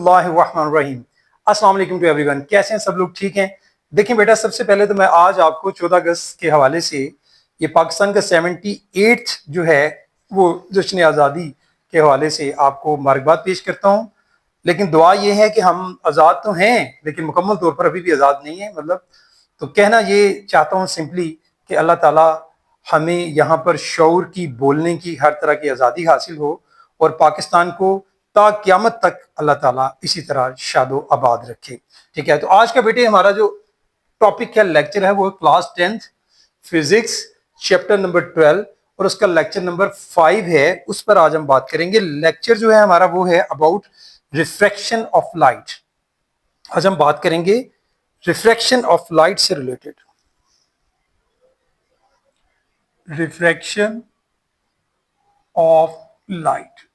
बिस्मिल्लाहिर्रहमानिर्रहीम। अस्सलाम वालेकुम टू एवरीवन। कैसे हैं सब लोग? ठीक हैं? देखिए बेटा, सबसे पहले तो मैं आज आपको 14 अगस्त के हवाले से ये पाकिस्तान का 78th जो है वो जश्न आज़ादी के हवाले से आपको मुबारकबाद पेश करता हूँ। लेकिन दुआ ये है कि हम आज़ाद तो हैं लेकिन मुकम्मल तौर पर अभी भी आज़ाद नहीं है। मतलब तो कहना ये चाहता हूँ सिंपली कि अल्लाह ताला हमें यहाँ पर शऊर की, बोलने की, हर तरह की आज़ादी हासिल हो और पाकिस्तान को ता क़यामत तक अल्लाह ताला इसी तरह शादो आबाद रखे। ठीक है, तो आज का बेटे हमारा जो टॉपिक है, लेक्चर है, वो class 10th physics chapter number 12 और उसका लेक्चर नंबर 5 है। उस पर आज हम बात करेंगे। लेक्चर जो है हमारा वो है अबाउट रिफ्रैक्शन ऑफ लाइट। आज हम बात करेंगे रिफ्रैक्शन ऑफ लाइट से रिलेटेड। Refraction of light.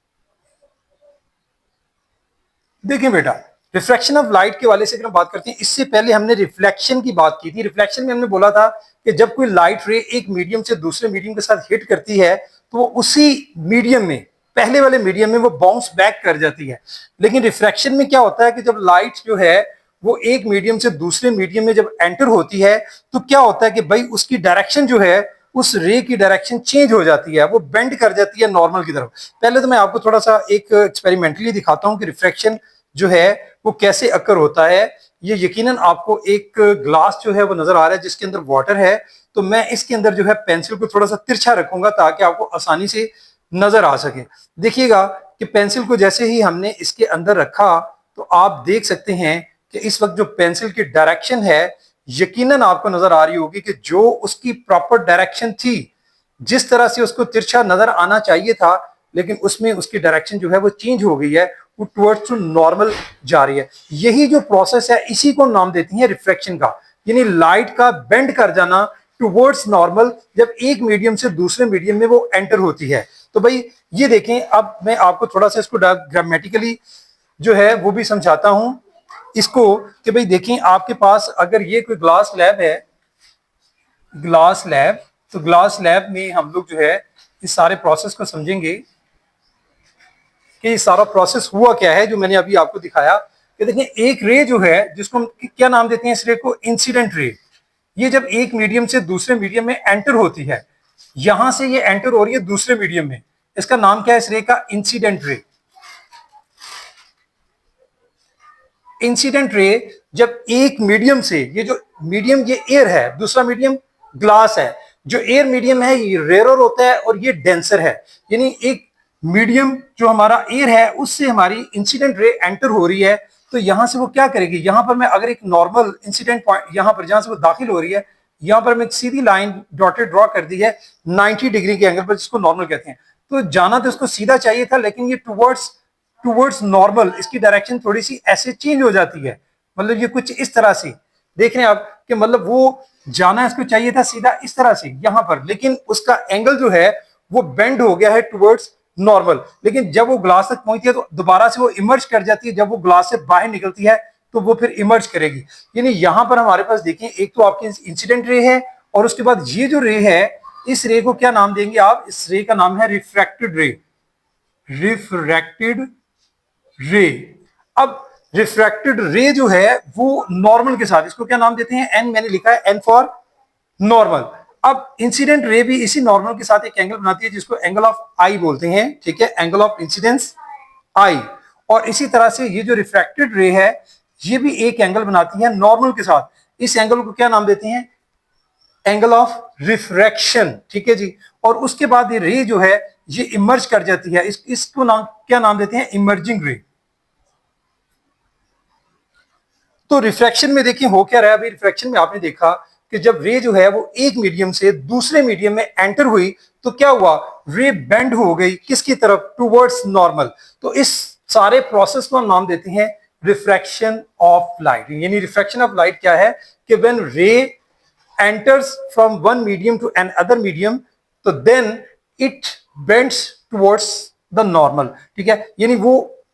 देखिए बेटा, रिफ्रैक्शन ऑफ लाइट के वाले से अगर हम बात करते हैं, इससे पहले हमने रिफ्लेक्शन की बात की थी। रिफ्लेक्शन में हमने बोला था कि जब कोई लाइट रे एक मीडियम से दूसरे मीडियम के साथ हिट करती है तो वो उसी मीडियम में, पहले वाले मीडियम में वो बाउंस बैक कर जाती है। लेकिन रिफ्रैक्शन में क्या होता है कि जब लाइट जो है वो एक मीडियम से दूसरे मीडियम में जब एंटर होती है तो क्या होता है कि भाई उसकी डायरेक्शन जो है, उस रे की डायरेक्शन चेंज हो जाती है, वो बेंड कर जाती है नॉर्मल की तरफ। पहले तो मैं आपको थोड़ा सा एक एक्सपेरिमेंटली दिखाता हूं कि रिफ्रैक्शन जो है वो कैसे अकर होता है। ये यकीनन आपको एक ग्लास जो है वो नजर आ रहा है जिसके अंदर वाटर है। तो मैं इसके अंदर जो है पेंसिल को थोड़ा सा तिरछा रखूंगा ताकि आपको आसानी से नजर आ सके। देखिएगा कि पेंसिल को जैसे ही हमने इसके अंदर रखा तो आप देख सकते हैं कि इस वक्त जो पेंसिल की डायरेक्शन है, यकीनन आपको नजर आ रही होगी कि जो उसकी प्रॉपर डायरेक्शन थी, जिस तरह से उसको तिरछा नजर आना चाहिए था, लेकिन उसमें उसकी डायरेक्शन जो है वो चेंज हो गई है, वो टुवर्ड्स टू नॉर्मल जा रही है। यही जो प्रोसेस है इसी को नाम देती है रिफ्रैक्शन का, यानी लाइट का बेंड कर जाना टुवर्ड्स नॉर्मल जब एक मीडियम से दूसरे मीडियम में वो एंटर होती है। तो भाई ये देखें, अब मैं आपको थोड़ा सा इसको ग्रामेटिकली जो है वो भी समझाता हूं इसको कि भाई देखें, आपके पास अगर ये कोई ग्लास लैब है, ग्लास लैब, तो ग्लास लैब में हम लोग जो है इस सारे प्रोसेस को समझेंगे कि ये सारा प्रोसेस हुआ क्या है जो मैंने अभी आपको दिखाया। कि देखिए, एक रे जो है जिसको हम क्या नाम देते हैं, इस रे को इंसिडेंट रे। ये जब एक मीडियम से दूसरे मीडियम में एंटर होती है, यहां से ये एंटर हो रही है दूसरे मीडियम में, इसका नाम क्या है इस रे का? Incident ray. इंसिडेंट रे जब एक मीडियम से, ये जो मीडियम ये एयर है, दूसरा मीडियम ग्लास है, जो एयर मीडियम है ये रेयर होता है और ये डेंसर है। यानी एक मीडियम जो हमारा एयर है उससे हमारी इंसिडेंट रे एंटर हो रही है, तो यहां से वो क्या करेगी, यहां पर मैं अगर एक नॉर्मल इंसिडेंट पॉइंट यहां पर जहां से वो दाखिल हो रही है, यहां पर मैं एक सीधी लाइन डॉटेड ड्रॉ कर दी है 90 डिग्री के एंगल पर, जिसको नॉर्मल कहते हैं। तो जाना तो इसको सीधा चाहिए था, लेकिन ये टुवर्ड्स नॉर्मल, इसकी डायरेक्शन थोड़ी सी ऐसे चेंज हो जाती है। मतलब ये कुछ इस तरह से देख रहे हैं आप कि मतलब वो जाना इसको चाहिए था सीधा इस तरह से यहां पर, लेकिन उसका एंगल जो है वो बेंड हो गया है टुवर्ड्स नॉर्मल। लेकिन जब वो ग्लास तक पहुंचती है तो दोबारा से वो इमर्ज कर जाती है। जब वो ग्लास से बाहर निकलती है तो वो फिर इमर्ज करेगी। यानी यहां पर हमारे पास देखिए, एक तो आपकी इंसिडेंट रे है और उसके बाद ये जो रे है, इस रे को क्या नाम देंगे आप? इस रे का नाम है रिफ्रैक्टेड रे। रिफ्रैक्टेड रे। अब रिफ्रैक्टेड रे जो है वो नॉर्मल के साथ, इसको क्या नाम देते हैं? एन मैंने लिखा है, एन फॉर नॉर्मल। अब इंसिडेंट रे भी इसी नॉर्मल के साथ एक एंगल बनाती है जिसको एंगल ऑफ आई बोलते हैं। ठीक है, एंगल ऑफ इंसिडेंस आई। और इसी तरह से ये जो रिफ्रैक्टेड रे है ये भी एक एंगल बनाती है नॉर्मल के साथ। इस एंगल को क्या नाम देते हैं? Angle of refraction. ठीक है जी। और उसके बाद ये रे जो है ये इमर्ज कर जाती है, इसको क्या नाम देते हैं? इमर्जिंग रे। तो रिफ्रैक्शन में देखिए हो क्या रहा है। अभी रिफ्रैक्शन में आपने देखा कि जब रे जो है वो एक मीडियम से दूसरे मीडियम में एंटर हुई तो क्या हुआ? रे बेंड हो गई किसकी तरफ? Towards normal. तो इस सारे प्रोसेस को हम नाम देते हैं रिफ्रैक्शन ऑफ लाइट। यानी रिफ्रैक्शन ऑफ लाइट क्या है कि व्हेन रे enters from one medium to another medium, तो then it bends towards the normal। ठीक है, यानी वो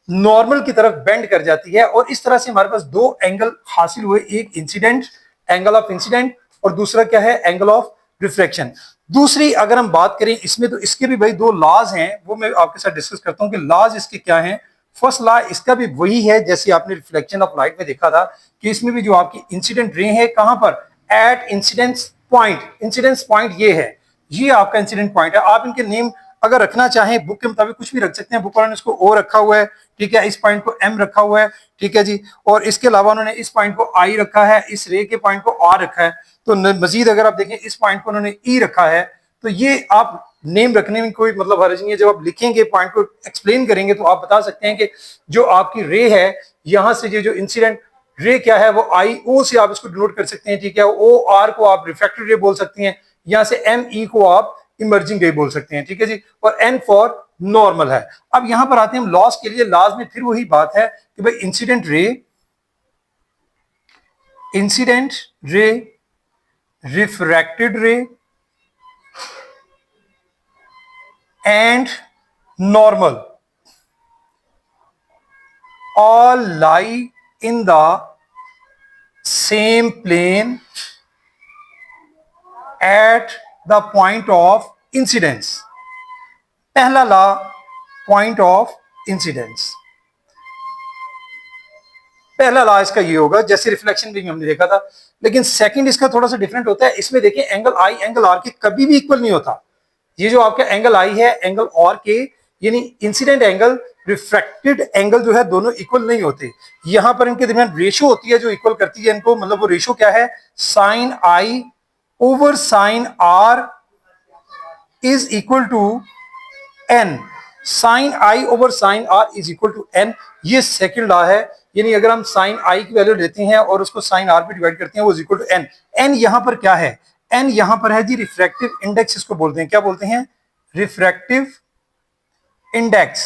नॉर्मल की तरफ बेंड कर जाती है। और इस तरह से हमारे पास दो एंगल हासिल हुए, एक इंसिडेंट, एंगल ऑफ इंसिडेंट, और दूसरा क्या है? Angle of reflection. दूसरी अगर हम बात करें इसमें, तो इसके भी भाई दो लॉज हैं, वो मैं आपके साथ डिस्कस करता हूं कि लॉज इसके क्या हैं। फर्स्ट लॉ इसका भी वही है जैसे आपने रिफ्लेक्शन ऑफ लाइट में देखा था कि इसमें भी जो आपकी इंसिडेंट रे है कहां पर, at incidence point. Incidence point ये है, ये आपका इंसिडेंट पॉइंट है। आप इनके नेम अगर रखना चाहें बुक के मुताबिक कुछ भी रख सकते हैं। बुक वालों ने इसको ओ रखा हुआ है, ठीक है, इस पॉइंट को एम रखा हुआ है, ठीक है जी, और इसके अलावा उन्होंने इस पॉइंट को आई रखा है, इस रे के पॉइंट को आर रखा है। तो मजीद अगर आप देखें इस पॉइंट को उन्होंने ई रखा है। तो ये आप नेम रखने में कोई मतलब हर्ज नहीं है। जब आप लिखेंगे पॉइंट को एक्सप्लेन करेंगे तो आप बता सकते हैं कि जो आपकी रे है यहां से ये जो इंसिडेंट रे क्या है वो आई ओ से आप इसको डिनोट कर सकते हैं, ठीक है। ओ आर को आप रिफ्रैक्टेड रे बोल सकते हैं, यहां से एम ई को आप इमर्जिंग रे बोल सकते हैं, ठीक है जी, और एन फॉर नॉर्मल है। अब यहां पर आते हैं हम लॉस के लिए। लॉस में फिर वही बात है कि भाई इंसिडेंट रे, रिफ्रैक्टेड रे and normal all lie in the same plane at the point of incidence। पहला लॉ पॉइंट ऑफ इंसिडेंस, पहला लॉ इसका ये होगा जैसे रिफ्लेक्शन भी हमने देखा था, लेकिन सेकंड इसका थोड़ा सा डिफरेंट होता है। इसमें देखिए एंगल आई एंगल आर के कभी भी इक्वल नहीं होता। ये जो आपका एंगल आई है एंगल आर के यानी इंसिडेंट एंगल रिफ्रैक्टेड एंगल जो है दोनों इक्वल नहीं होते। यहां पर इनके दरमियान रेशियो होती है जो इक्वल करती है इनको, मतलब वो रेशियो क्या है, sine i over sine r is equal to n. Sine i over sine r is equal to n, ये सेकंड लॉ है। यानी अगर हम साइन आई की वैल्यू लेते हैं और उसको साइन आर पे डिवाइड करते हैं वो is equal to n. N यहां पर क्या है, एन यहां पर है जी रिफ्रैक्टिव इंडेक्स, इसको बोलते हैं, क्या बोलते हैं, रिफ्रैक्टिव इंडेक्स।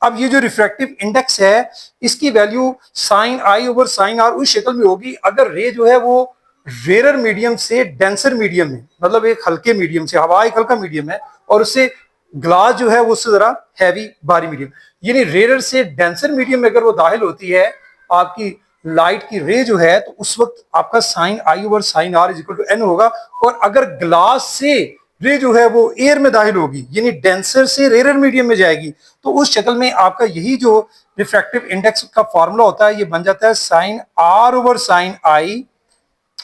अब ये जो रिफ्रैक्टिव इंडेक्स है इसकी value sine i over sine r उस शक्ल में होगी अगर रे जो है वो रेयर मीडियम से डेंसर मीडियम में, मतलब एक हल्के मीडियम से, हवा एक हल्का मीडियम है और उससे ग्लास जो है वो उससे जरा हैवी भारी मीडियम, यानी रेयर से डेंसर मीडियम में अगर वो दाखिल होती है आपकी लाइट की रे जो है तो उस वक्त आपका sine i over sine r is equal to n होगा। और अगर ग्लास से रे जो है वो एयर में दाखिल होगी यानी डेंसर से रेयर मीडियम में जाएगी तो उस शक्ल में आपका यही जो रिफ्रैक्टिव इंडेक्स का फॉर्मूला होता है ये बन जाता है sine r over sine i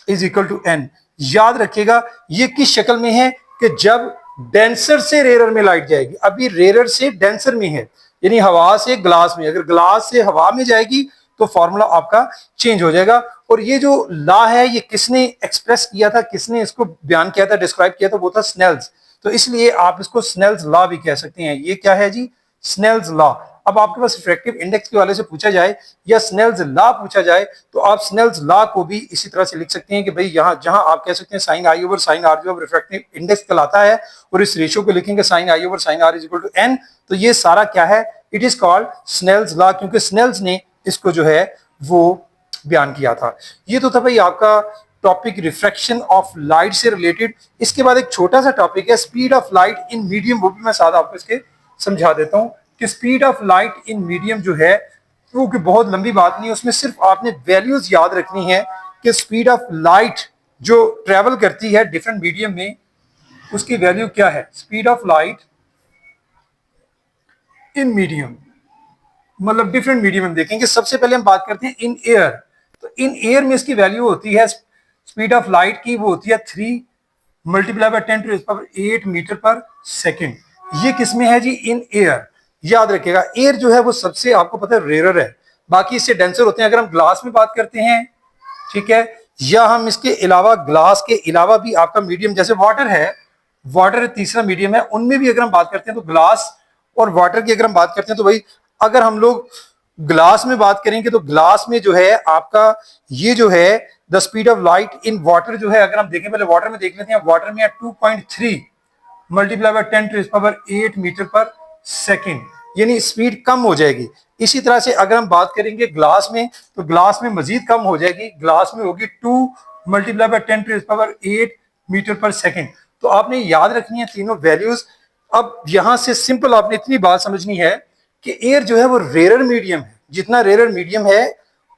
is equal to n. याद रखिएगा ये किस शक्ल में है कि जब डेंसर से रेयर में लाइट जाएगी, अभी रेयर से डेंसर में है यानी हवा से ग्लास में, अगर ग्लास से हवा में जाएगी तो फॉर्मूला आपका चेंज हो जाएगा। और ये जो लॉ है ये किसने एक्सप्रेस किया था, किसने इसको बयान किया था, डिस्क्राइब किया था, वो था स्नेल्स। तो इसलिए आप इसको स्नेल्स लॉ भी कह सकते हैं। ये क्या है जी, स्नेल्स लॉ। अब आपके पास रिफ्रैक्टिव इंडेक्स के वाले से पूछा जाए या स्नेल्स लॉ पूछा जाए तो आप स्नेल्स लॉ को भी इसी तरह से लिख सकते हैं कि भाई यहाँ जहां आप कह सकते हैं sine i over sine r जो रिफ्रैक्टिव इंडेक्स कहलाता है और इस रेशियो को लिखेंगे sine i over sine r is equal to n, तो ये सारा क्या है, it is called Snell's law, क्योंकि स्नेल्स ने इसको जो है वो बयान किया था। ये तो था भाई आपका टॉपिक रिफ्रैक्शन ऑफ लाइट से रिलेटेड। इसके बाद एक छोटा सा टॉपिक है speed of light in medium, वो भी मैं साथ आपको इसके समझा देता हूं कि speed of light in medium जो है वो कि बहुत लंबी बात नहीं है, उसमें सिर्फ आपने वैल्यूज याद रखनी है कि स्पीड ऑफ लाइट जो ट्रेवल करती है डिफरेंट मीडियम में उसकी वैल्यू क्या है। Speed of light in medium मतलब डिफरेंट मीडियम में देखेंगे। सबसे पहले हम बात करते हैं इन एयर। तो इन एयर में इसकी वैल्यू होती है स्पीड ऑफ लाइट की, वो होती है 3 multiply by 10 to the power 8 metre पर सेकेंड। ये किसमें है जी, इन एयर। याद रखिएगा एयर जो है वो सबसे आपको पता है रेयर है, बाकी इससे डेंसर होते हैं। अगर हम ग्लास में बात करते हैं, ठीक है, या हम इसके अलावा ग्लास के अलावा भी आपका मीडियम जैसे वाटर है, वाटर तीसरा मीडियम है, उनमें भी अगर हम बात करते हैं तो ग्लास और वाटर की अगर हम बात करते हैं तो भाई अगर हम लोग ग्लास में बात करेंगे तो ग्लास में जो है आपका ये जो है the speed of light in water जो है, अगर हम देखें पहले वाटर में देख लेते हैं, वाटर में 2.3 multiply by 10 to the power 8 metre पर सेकेंड, यानी स्पीड कम हो जाएगी। इसी तरह से अगर हम बात करेंगे ग्लास में तो ग्लास में मजीद कम हो जाएगी, ग्लास में होगी 2 multiply by 10 to the power 8 metre पर सेकेंड। तो आपने याद रखनी है तीनों वैल्यूज। अब यहां से सिंपल आपने इतनी बात समझनी है कि एयर जो है वो रेयर मीडियम है, जितना रेयर मीडियम है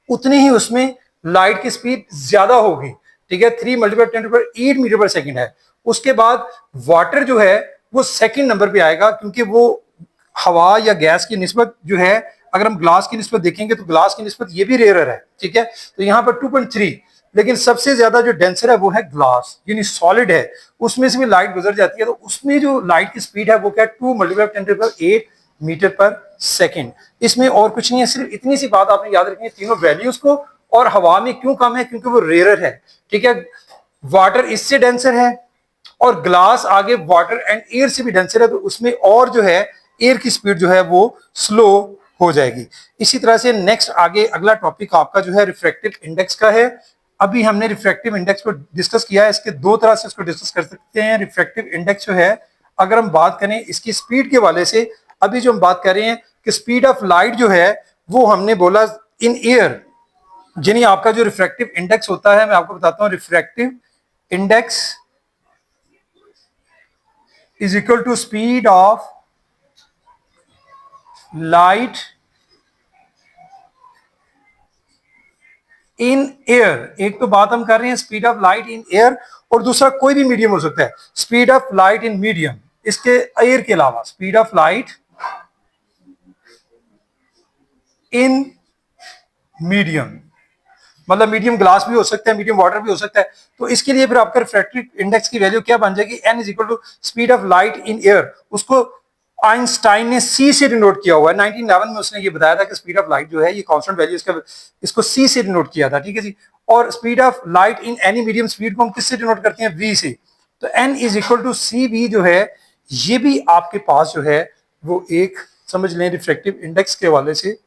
उतनी ही उसमें लाइट की स्पीड ज्यादा होगी, ठीक है, 3 multiply 10 to the power 8 metre पर सेकेंड है। उसके बाद वाटर जो है वो सेकंड नंबर पे आएगा क्योंकि वो हवा या गैस की निस्बत जो है, अगर हम ग्लास की निस्बत देखेंगे तो ग्लास की निस्बत ये भी रेयर है, ठीक है। तो यहाँ पर 2.3, लेकिन सबसे ज्यादा जो डेंसर है वो है ग्लास, यानी सॉलिड है, उसमें से भी लाइट गुजर जाती है, तो उसमें जो लाइट की स्पीड है वो क्या है, 2 × 10⁸ मीटर पर सेकेंड। इसमें और कुछ नहीं है, सिर्फ इतनी सी बात आपने याद रखनी है तीनों वैल्यूज को। और हवा में क्यों कम है, क्योंकि वो रेयर है, ठीक है। वाटर इससे डेंसर है, और ग्लास आगे वाटर एंड एयर से भी डेंसर है, तो उसमें और जो है एयर की स्पीड जो है वो स्लो हो जाएगी। इसी तरह से नेक्स्ट आगे अगला टॉपिक आपका जो है रिफ्रैक्टिव इंडेक्स का है। अभी हमने रिफ्रैक्टिव इंडेक्स को डिस्कस किया है, इसके दो तरह से इसको डिस्कस कर सकते हैं। रिफ्रैक्टिव इंडेक्स जो है, अगर हम बात करें इसकी स्पीड के वाले से, अभी जो हम बात कर रहे हैं कि स्पीड ऑफ लाइट जो है वो हमने बोला इन एयर, यानी आपका जो रिफ्रैक्टिव इंडेक्स होता है, मैं आपको बताता हूं, refractive index is equal to speed of light in air। एक तो बात हम कर रहे हैं speed of light in air, और दूसरा कोई भी मीडियम हो सकता है, speed of light in medium, इसके एयर के अलावा speed of light in medium, मतलब मीडियम ग्लास भी हो सकता है, मीडियम वाटर भी हो सकता है। तो इसके लिए फिर आपका रिफ्रैक्टिव इंडेक्स की वैल्यू क्या बन जाएगी, n is equal to speed of light in air. उसको आइंस्टाइन ने c से डिनोट किया हुआ है, 1911 में उसने ये बताया था कि स्पीड ऑफ लाइट जो है ये कांस्टेंट वैल्यू, इसका इसको c से डिनोट किया था, ठीक है जी। और speed of light in any medium speed को हम किससे डिनोट करते हैं, v से। तो n is equal to cv जो है, ये भी आपके पास जो है वो एक समझ लें रिफ्रैक्टिव इंडेक्स के हवाले से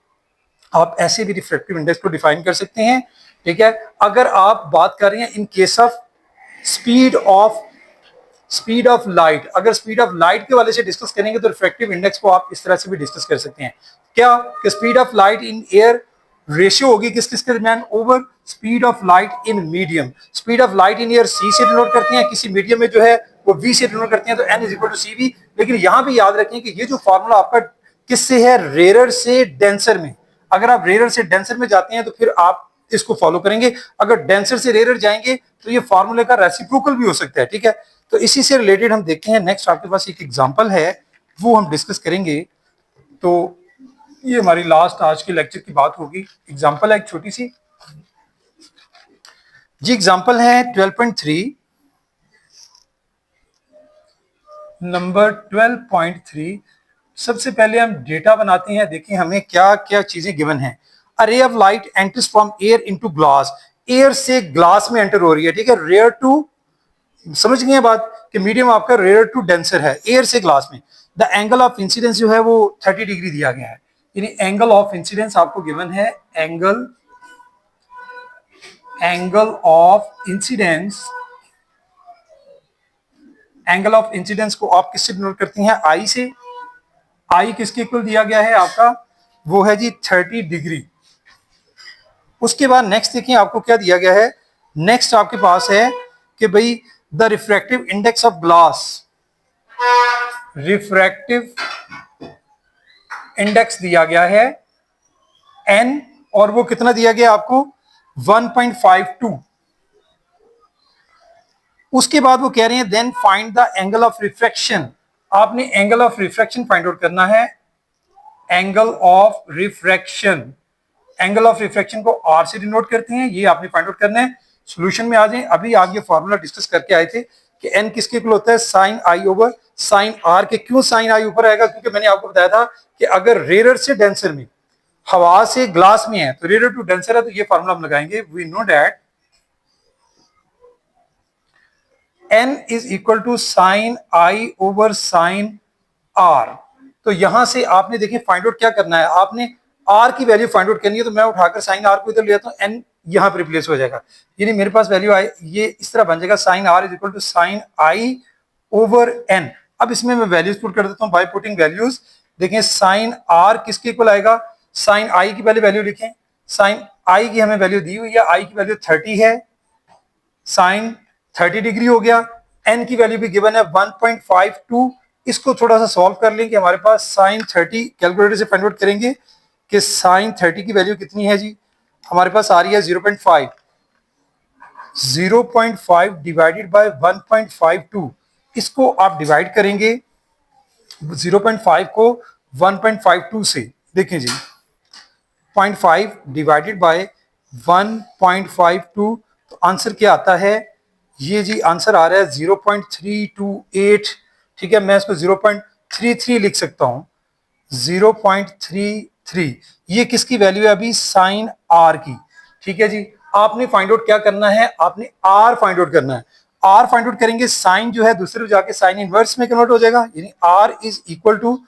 आप ऐसे भी रिफ्रैक्टिव इंडेक्स को डिफाइन कर सकते हैं, ठीक है। अगर आप बात कर रहे हैं in case of speed of light, अगर स्पीड ऑफ लाइट के वाले से डिस्कस करेंगे तो रिफ्रैक्टिव इंडेक्स को आप इस तरह से भी डिस्कस कर सकते हैं, क्या कि speed of light in air ratio होगी किस किस के दरमियान, over speed of light in medium. Speed of light in air c से डिनोट करते हैं, किसी मीडियम में जो है वो वी से डिनोट करते हैं, तो n is equal to c v. लेकिन यहां भी याद रखें कि ये जो फॉर्मूला आपका किससे है, रेयर से डेंसर में। अगर आप रेयर से डेंसर में जाते हैं तो फिर आप इसको फॉलो करेंगे, अगर डेंसर से रेयर जाएंगे तो ये फॉर्मूले का रेसिप्रोकल भी हो सकता है, ठीक है। तो इसी से रिलेटेड हम देखते हैं, नेक्स्ट आपके पास एक एग्जांपल है वो हम डिस्कस करेंगे। तो ये हमारी लास्ट आज के लेक्चर की बात होगी। एग्जांपल है एक छोटी सी जी, एग्जांपल है 12.3, नंबर 12.3। सबसे पहले हम डेटा बनाते हैं, देखिए हमें क्या क्या चीजें गिवन है। A ray of light enters from air into glass, air से ग्लास में एंटर हो रही है, ठीक है। रेयर टू, समझ गए बात कि मीडियम आपका रेयर टू डेंसर है, एयर से ग्लास में। द एंगल ऑफ इंसिडेंस जो है वो 30 डिग्री दिया गया है, यानी एंगल ऑफ इंसिडेंस आपको गिवन है, angle of incidence, angle of incidence को आप किससे डिनोट करती हैं, आई से। आई किसके इक्वल दिया गया है आपका, वो है जी 30 डिग्री। उसके बाद नेक्स्ट देखिए आपको क्या दिया गया है, नेक्स्ट आपके पास है कि भाई the refractive index of glass, refractive index दिया गया है n, और वो कितना दिया गया आपको 1.52। उसके बाद वो कह रहे हैं then find the angle of refraction, आपने angle of refraction find out करना है, angle of refraction. Angle of refraction को आर से डिनोट करते हैं, ये आपने फाइंड आउट करना है। सॉल्यूशन में आ जाए, अभी आप ये फॉर्मूला डिस्कस करके आए थे कि एन किसके इक्वल होता है, sine i over sine r के। क्यों साइन आई ऊपर आएगा, क्योंकि मैंने आपको बताया था कि अगर रेयर से डेंसर में, हवा से ग्लास में है, तो रेयर टू डेंसर है, तो ये फॉर्मूला हम लगाएंगे। We know that n is equal to sine i over sine r. तो यहां से आपने देखिए फाइंड आउट क्या करना है, आपने r की वैल्यू फाइंड आउट करनी है। तो मैं उठाकर साइन r को इधर ले आता हूं, n यहां पर रिप्लेस हो जाएगा, यानी मेरे पास वैल्यू आई ये इस तरह बन जाएगा, sine r is equal to sine i over n। अब इसमें मैं वैल्यूज पुट कर देता हूं बाय पुटिंग वैल्यूज। देखें साइन r किसके इक्वल आएगा, साइन i की पहले वैल्यू लिखें, साइन i की हमें वैल्यू दी हुई है, i की वैल्यू 30 है, साइन 30 डिग्री हो गया, n की वैल्यू भी गिवन है 1.52। इसको थोड़ा सा सॉल्व कर लेंगे, हमारे पास साइन 30 कैलकुलेटर से फाइंड आउट करेंगे कि साइन 30 की वैल्यू कितनी है जी, हमारे पास आ रही है 0.5। 0.5 डिवाइडेड बाय 1.52, इसको आप डिवाइड करेंगे 0.5 को 1.52 से, देखें जी 0.5 डिवाइडेड बाय 1.52, तो आंसर क्या आता है, ये जी आंसर आ रहा है 0.328। ठीक है, मैं इसको 0.33 लिख सकता हूं, 0.33। ये किसकी वैल्यू है अभी, साइन आर की। ठीक है जी, आपने फाइंड आउट क्या करना है, आपने आर फाइंड आउट करना है। आर फाइंड आउट करेंगे, साइन जो है दूसरे जाके साइन इनवर्स में कन्वर्ट हो जाएगा, यानी r is equal to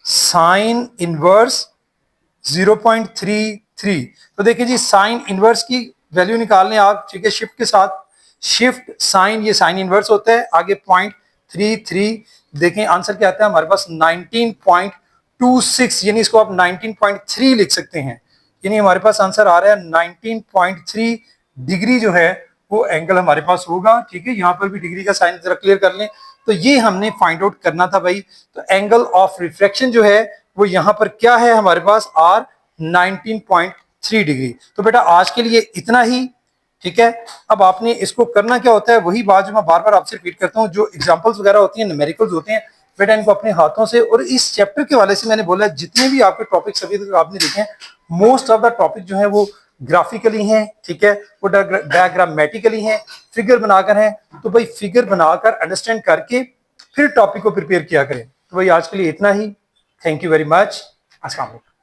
sine inverse 0.33। तो देखिए जी, साइन इनवर्स की वैल्यू निकालने आप, ठीक है, शिफ्ट के साथ, शिफ्ट साइन, ये साइन इनवर्स होता है, आगे 0.33, देखें आंसर क्या आता है हमारे पास 19.26, यानी इसको आप 19.3 लिख सकते हैं, यानी हमारे पास आंसर आ रहा है 19.3 डिग्री जो है वो एंगल हमारे पास होगा। ठीक है, यहां पर भी डिग्री का साइन जरा क्लियर कर लें। तो ये हमने फाइंड आउट करना था भाई। तो एंगल ऑफ रिफ्लेक्शन जो है वो यहां पर क्या है हमारे पास, आर 19.3 डिग्री। तो बेटा आज के लिए इतना ही। ठीक है, अब आपने इसको करना क्या होता है, वही बात जो मैं बार बार आपसे रिपीट करता हूँ, जो एग्जांपल्स वगैरह होती हैं, न्यूमेरिकल्स होते हैं, बेटा इनको अपने हाथों से, और इस चैप्टर के वाले से मैंने बोला जितने भी आपके टॉपिक्स अभी तक आपने देखे हैं, मोस्ट ऑफ द टॉपिक जो है वो ग्राफिकली हैं। ठीक है, वो डायग्रामेटिकली हैं, फिगर बनाकर हैं। तो भाई फिगर बनाकर अंडरस्टैंड करके फिर टॉपिक को प्रिपेयर किया करें। तो भाई आज के लिए इतना ही। Thank you very much. अस्सलाम वालेकुम।